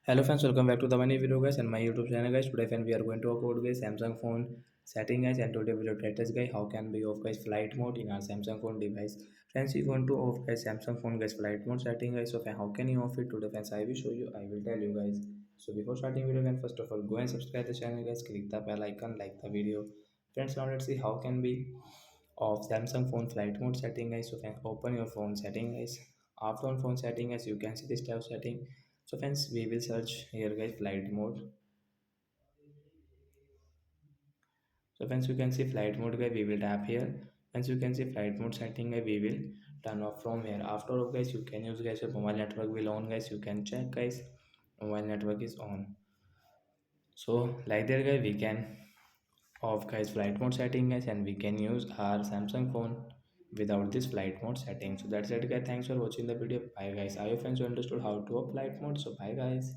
Hello friends, welcome back to the many video guys and my YouTube channel guys. Today friends we are going to talk about guys Samsung phone setting guys, and today video test guys how can we off guys flight mode in our Samsung phone device. Friends, you want to off guys Samsung phone guys flight mode setting guys. So how can you off it today friends? I will show you. I will tell you guys. So before starting video guys, first of all go and subscribe the channel guys. Click the bell icon, like the video. Friends, now let's see how can we of Samsung phone flight mode setting guys. So friends, open your phone setting guys. After on phone setting guys, you can see this tab setting. So friends, we will search here guys flight mode. So friends, you can see flight mode guys, we will tap here. Once you can see flight mode setting guys, we will turn off from here. After all guys, you can use guys your mobile network will on guys. You can check guys mobile network is on. So like that guys, we can off guys flight mode setting guys, and we can use our Samsung phone without this flight mode setting. So that's it guys, thanks for watching the video. Bye guys, I hope friends you understood how to off flight mode. So bye guys.